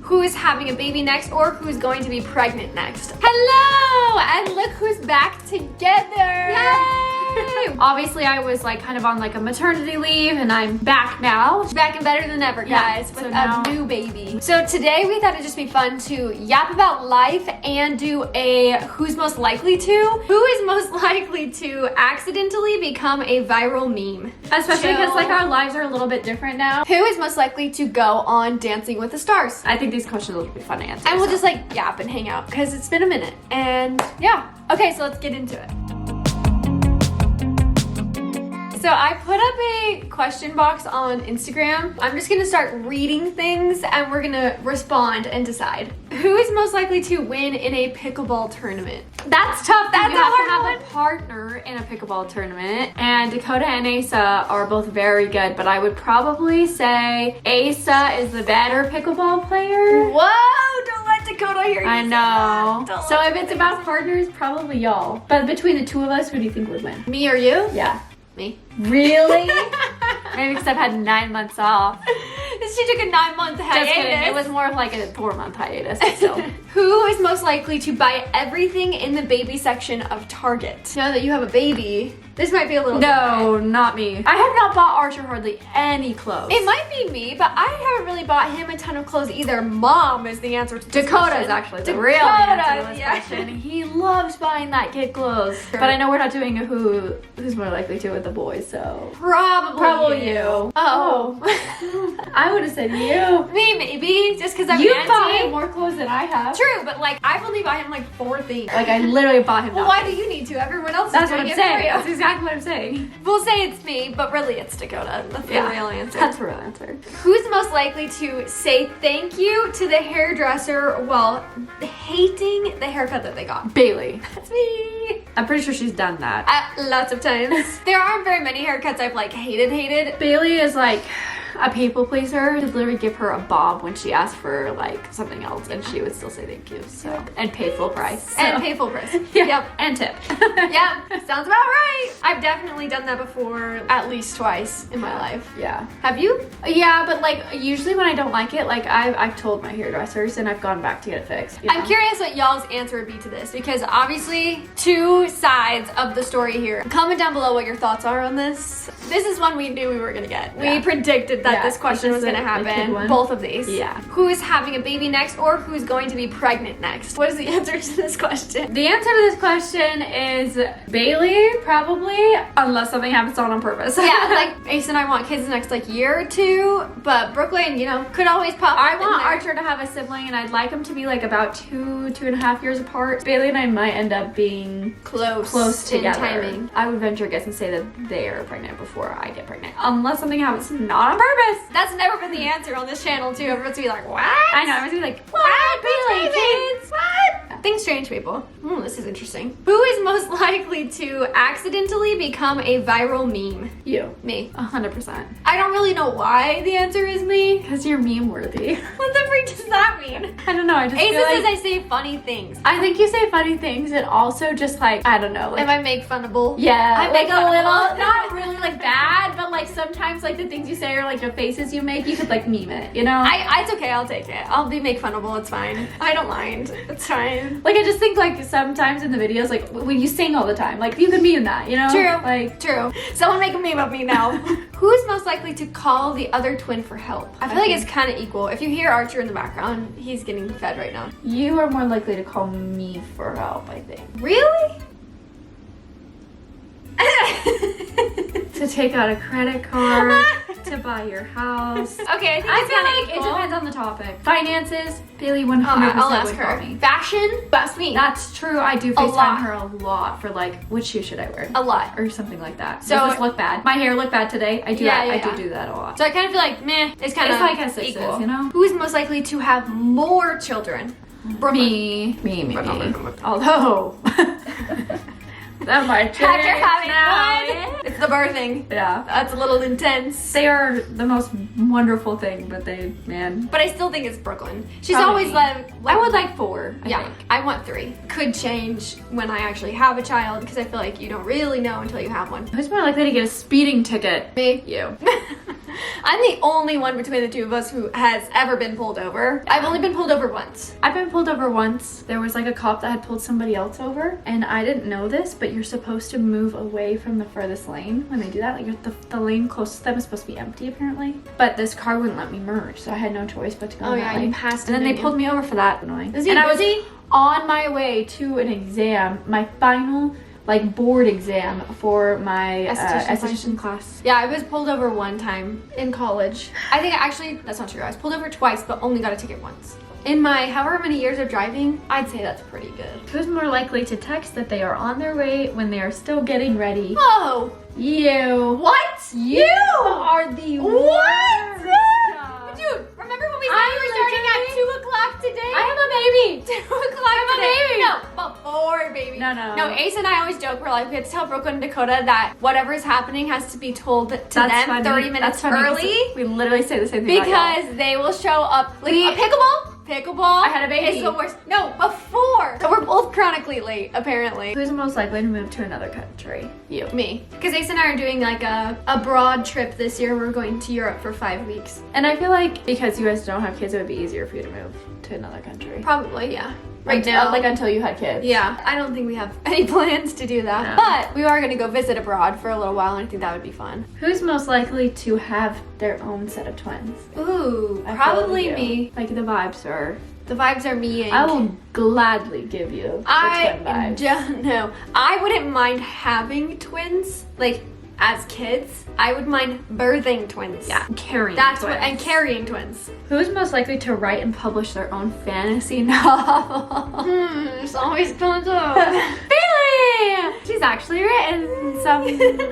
who is having a baby next or who's going to be pregnant next. Hello! And look who's back together! Yay! Obviously, I was like kind of on like a maternity leave and I'm back now. Back and better than ever, guys, with a new baby. So today we thought it'd just be fun to yap about life and do a who's most likely to. Who is most likely to accidentally become a viral meme? Especially because like our lives are a little bit different now. Who is most likely to go on Dancing with the Stars? I think these questions will be fun to answer. And we'll just like yap and hang out because it's been a minute. And yeah. Okay, so let's get into it. So I put up a question box on Instagram. I'm just gonna start reading things and we're gonna respond and decide. Who is most likely to win in a pickleball tournament? That's tough, that's you have a to have a partner in a pickleball tournament. And Dakota and Asa are both very good, but I would probably say Asa is the better pickleball player. Whoa, don't let Dakota hear you. I know. Don't So let if it's Dakota about partners, probably y'all. But between the two of us, who do you think would win? Me or you? Yeah. Me. Really? Maybe because I've had 9 months off. She took a 9-month hiatus. Just kidding. It was more of like a 4-month hiatus, but still. Who is most likely to buy everything in the baby section of Target? Now that you have a baby, this might be a little No, not me. I have not bought Archer hardly any clothes. It might be me, but I haven't really bought him a ton of clothes either. Mom is the answer to this Dakota question. is actually the Dakota, real answer to this yeah. question. He loves buying that kid clothes. Sure. But I know we're not doing a who's more likely to with the boys, so. Probably you. Oh. I would have said you. Me, maybe, just because I'm You an buy auntie. more clothes than I have. True, but like, I've only bought him like 4 things. Like I literally bought him Well, nothing. why do you need to? Everyone else That's is what doing I'm it saying. for you. That's exactly what I'm saying. We'll say it's me, but really it's Dakota. That's the real answer. That's the real answer. Who's most likely to say thank you to the hairdresser while hating the haircut that they got? Bailey. That's me. I'm pretty sure she's done that. Lots of times. There aren't very many haircuts I've like hated. Bailey is like a people pleaser. Just literally give her a bob when she asked for like something else and she would still say thank you. So and pay full price. And So. pay full price. Yeah. Yep. And tip. Yep. Sounds about right. I've definitely done that before at least twice in my life. Yeah. Have you? Yeah, but like usually when I don't like it, like I've told my hairdressers and I've gone back to get it fixed. You know? I'm curious what y'all's answer would be to this because obviously 2 sides of the story here. Comment down below what your thoughts are on this. This is one we knew we were gonna get. We predicted that this question was gonna happen. Both of these. Yeah. Who is having a baby next or who's going to be pregnant next? What is the answer to this question? The answer to this question is Bailey, probably, unless something happens on purpose. Yeah, like Ace and I want kids the next like year or 2, but Brooklyn, you know, could always pop. I in want there. Archer to have a sibling and I'd like them to be like about 2.5 years apart. Bailey and I might end up being close in together. timing. I would venture a guess and say that they are pregnant before I get pregnant. Unless something happens not on purpose. That's never been the answer on this channel too. Everyone's gonna be like, what? I know, everyone's gonna be like, what? Bailey, kids? What? Things change, people. This is interesting. Who is most likely to accidentally become a viral meme? You. Me. 100%. I don't really know why the answer is me. Because you're meme worthy. What the freak does that mean? I don't know, I just Asa feel like... says I say funny things. I think you say funny things and also just like, I don't know. Like, Am I make funnable? yeah, I like make a fun of little, them. not really like bad, but like sometimes like the things you say or like the faces you make, you could like meme it, you know? It's okay, I'll take it. I'll be make funnable, it's fine. I don't mind. It's fine. Like I just think like sometimes in the videos, like when you sing all the time, like you could meme that, you know? True. Like, True. Someone make a meme of me now. Who's most likely to call the other twin for help? I feel like it's kind of equal. If you hear Archer in the background, he's getting fed right now. you are more likely to call me for help, I think. Really? To take out a credit card, to buy your house. Okay, I think I it's feel kind of like equal. it depends on the topic. Finances, Bailey 100% I'll ask would her. call me. Fashion? That's me. That's true. I do lot. FaceTime her a lot for like, which shoe should I wear? A lot. Or something like that. So- Does this look bad? My hair look bad today? I do Yeah, that. yeah, I do that a lot. So I kind of feel like meh. It's kind of It's like a sixes, equal. you know? Who is most likely to have more children? Brooklyn. Me. Brooklyn. Although that might change After having now. one, it's the birthing. Yeah. That's a little intense. They are the most wonderful thing, but man. But I still think it's Brooklyn. She's Probably always me. like I would like 4. I yeah, think. I want 3. Could change when I actually have a child because I feel like you don't really know until you have one. Who's more likely to get a speeding ticket? Me. You. I'm the only one between the two of us who has ever been pulled over. I've only been pulled over once. I've been pulled over once. There was like a cop that had pulled somebody else over, and I didn't know this, but you're supposed to move away from the furthest lane when they do that. Like the lane closest to them is supposed to be empty apparently. But this car wouldn't let me merge, so I had no choice but to go in that lane. You passed and then they pulled me over for that. Annoying. Is he and busy? I was on my way to an exam, my final like board exam for my esthetician class. Yeah, I was pulled over one time in college. I think actually, that's not true. I was pulled over twice, but only got a ticket once. In my however many years of driving, I'd say that's pretty good. Who's more likely to text that they are on their way when they are still getting ready? Oh! You. What? You are the what? worst. Dude, remember when we said we were starting at 2 o'clock today? I have a baby. 2 o'clock today. No, before baby. No. Ace and I always joke, we're like, we have to tell Brooklyn and Dakota that whatever is happening has to be told to them funny. 30 minutes early. We literally say the same thing Because they will show up. Like, Pickleball? I had a baby. It's the worst. No, before. So we're both chronically late, apparently. Who's most likely to move to another country? You. Me. Because Ace and I are doing like a broad trip this year. We're going to Europe for 5 weeks. And I feel like because you guys don't have kids, it would be easier for you to move to another country. Probably, yeah. Until you had kids. Yeah, I don't think we have any plans to do that. No. But we are going to go visit abroad for a little while, and I think that would be fun. Who's most likely to have their own set of twins? Ooh, I probably feel me. Like the vibes are... The vibes are me and... I will gladly give you the twin vibes. don't know. I wouldn't mind having twins, like, as kids. I would mind birthing twins. Yeah, carrying That's twins. and carrying twins. Who's most likely to write and publish their own fantasy novel? It's always comes up. Bailey! She's actually written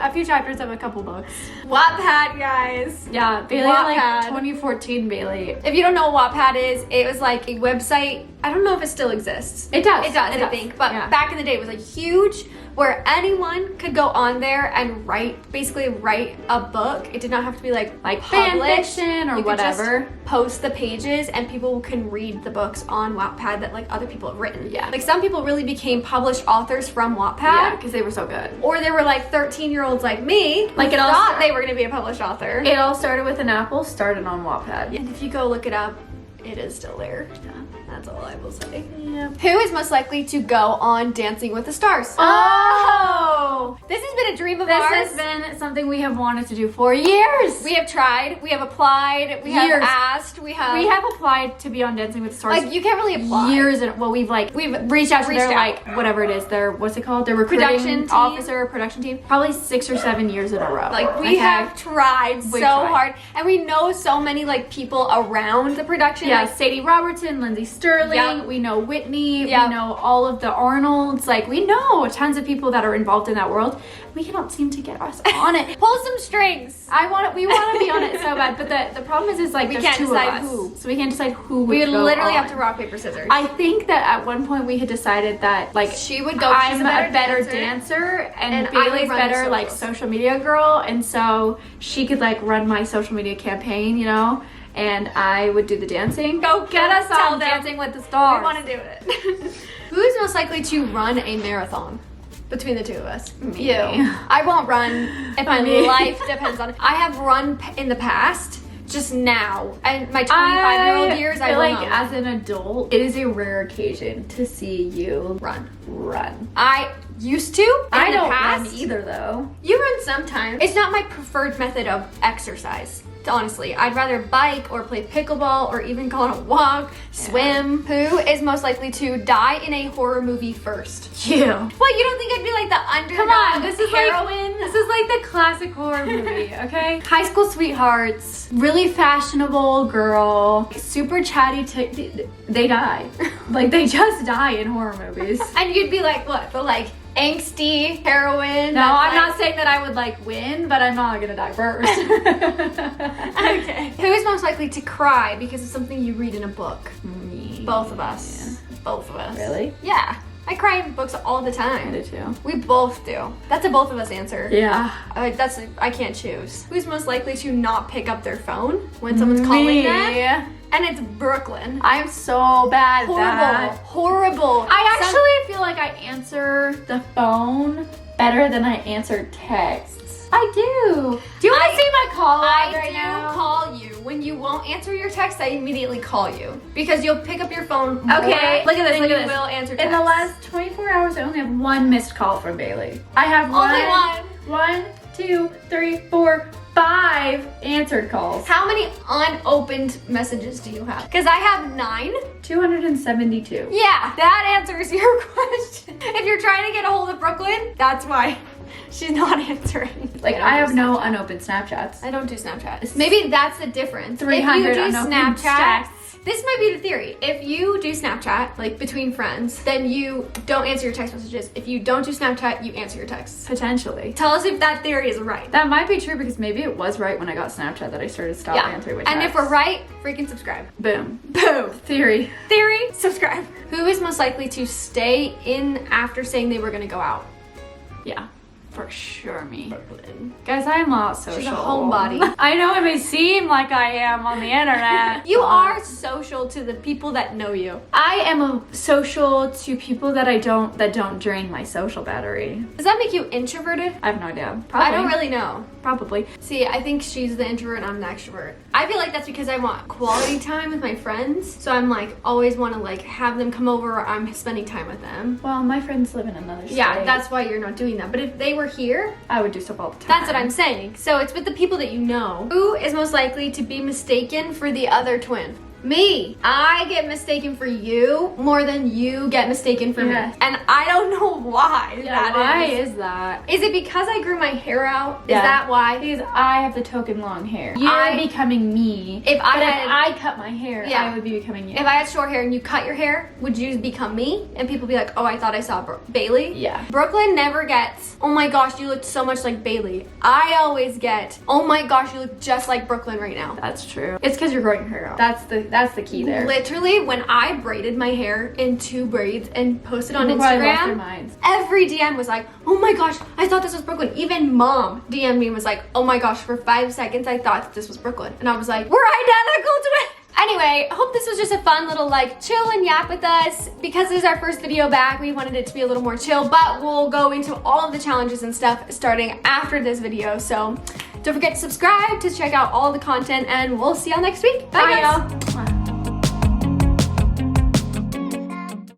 a few chapters of a couple books. Wattpad, guys. Yeah, Bailey, Wattpad. like 2014 Bailey. If you don't know what Wattpad is, it was like a website. I don't know if it still exists. It does. I think. But back in the day, it was like huge, where anyone could go on there and basically write a book. It did not have to be like fan published. fiction or You could whatever. just post the pages and people can read the books on Wattpad that like other people have written. Yeah. Like some people really became published authors from Wattpad. Yeah, because they were so good. Or they were like 13-year-olds like me, Like who it all thought started- they were going to be a published author. It all started with an apple, started on Wattpad. And if you go look it up, it is still there. Yeah. That's all I will say. Yeah. Who is most likely to go on Dancing with the Stars? Oh! This has been a dream of This ours. has been something we have wanted to do for years. We have tried, we have applied, we have Years. asked, we have applied to be on Dancing with the Stars. like you can't really apply. Years and we've reached out to their out. like whatever it is, their what's it called? Their recruiting Production team. officer, production team. Probably 6 or 7 years in a row. Like we have tried so tried. hard, and we know so many like people around the production. Yeah, like, Sadie Robertson, Lindsay Sterling, Yep. we know Whitney, Yep. we know all of the Arnolds, like we know tons of people that are involved in that world. We cannot seem to get us on it. pull some strings. We want to be on it so bad, but the problem is like We there's can't 2 decide of us, who. so we can't decide who We would would go literally on. have to rock paper scissors. I think that at one point we had decided that like She would go. I'm she's a better dancer and I would Bailey's run the better like socials. social media girl, and so she could like run my social media campaign, you know, and I would do the dancing. Go get us Tell on them Dancing with the Stars. We want to do it. Who's most likely to run a marathon between the two of us? Me. You. I won't run if my Me. life depends on it. I have run in the past. Just now, and my 25-year-old years, I feel will like not. as an adult, it is a rare occasion to see you run. I used to. I in the don't past. run either though. You run sometimes. It's not my preferred method of exercise. Honestly, I'd rather bike or play pickleball or even go on a walk, swim. Who is most likely to die in a horror movie first? You. What, you don't think I'd be like the underdog Come on, this is heroine? this is like the classic horror movie, okay? High school sweethearts, really fashionable girl, super chatty. They die, like they just die in horror movies. And you'd be like, what, the like angsty heroine? No, that's I'm not like- saying that I would like win, but I'm not gonna die first. Okay. Who is most likely to cry because of something you read in a book? Me. Both of us. Both of us. Really? Yeah. I cry in books all the I time. do too. We both do. That's a both of us answer. Yeah. I can't choose. Who's most likely to not pick up their phone when someone's calling them? And it's Brooklyn. I'm so bad at Horrible. that. Horrible. I actually feel like I answer the phone better than I answer texts. I do. Do you want to see my call log right now? I do call you. When you won't answer your text, I immediately call you. Because you'll pick up your phone Okay, look at this, look at this. will answer text. In the last 24 hours, I only have 1 missed call from Bailey. I have Only one. 1, 2, 3, 4, 5 answered calls. How many unopened messages do you have? Because I have 9. 272. Yeah, that answers your question. If you're trying to get a hold of Brooklyn, that's why she's not answering. Like, I have no unopened Snapchats. I don't do Snapchat. Maybe that's the difference. 300 if you do unopened Snapchat, chats. this might be the theory. If you do Snapchat, like between friends, then you don't answer your text messages. If you don't do Snapchat, you answer your texts. Potentially. Tell us if that theory is right. That might be true because maybe it was right when I got Snapchat that I started to stop answering my texts. And if we're right, freaking subscribe. Boom. Boom. Theory. Theory, subscribe. Who is most likely to stay in after saying they were gonna go out? Yeah. For sure, me. Brooklyn. Guys, I am not social. She's a homebody. I know it may seem like I am on the internet. You are social to the people that know you. I am a social to people that don't drain my social battery. Does that make you introverted? I have no idea. I don't really know. Probably. See, I think she's the introvert and I'm the extrovert. I feel like that's because I want quality time with my friends. So I'm like, always want to like have them come over or I'm spending time with them. Well, my friends live in another state. Yeah, that's why you're not doing that. But if they were here, I would do stuff all the time. that's what I'm saying. So it's with the people that you know. Who is most likely to be mistaken for the other twin? Me. I get mistaken for you more than you get mistaken for Yes. me. And I don't know why Why is that? Is it because I grew my hair out? Is Yeah. that why? Because I have the token long hair. You're I- becoming me. If I but had- if I cut my hair, Yeah. I would be becoming you. If I had short hair and you cut your hair, would you become me? And people be like, oh, I thought I saw Bailey. Yeah. Brooklyn never gets, oh my gosh, you look so much like Bailey. I always get, oh my gosh, you look just like Brooklyn right now. That's true. It's because you're growing your hair out. That's the key there. Literally, when I braided my hair in 2 braids and posted on People probably lost their Instagram, minds. every DM was like, oh my gosh, I thought this was Brooklyn. Even mom DM'd me and was like, oh my gosh, for 5 seconds I thought that this was Brooklyn. And I was like, we're identical to it. Anyway, I hope this was just a fun little like chill and yap with us. Because this is our first video back, we wanted it to be a little more chill, but we'll go into all of the challenges and stuff starting after this video. So don't forget to subscribe to check out all the content and we'll see y'all next week. Bye guys. Y'all.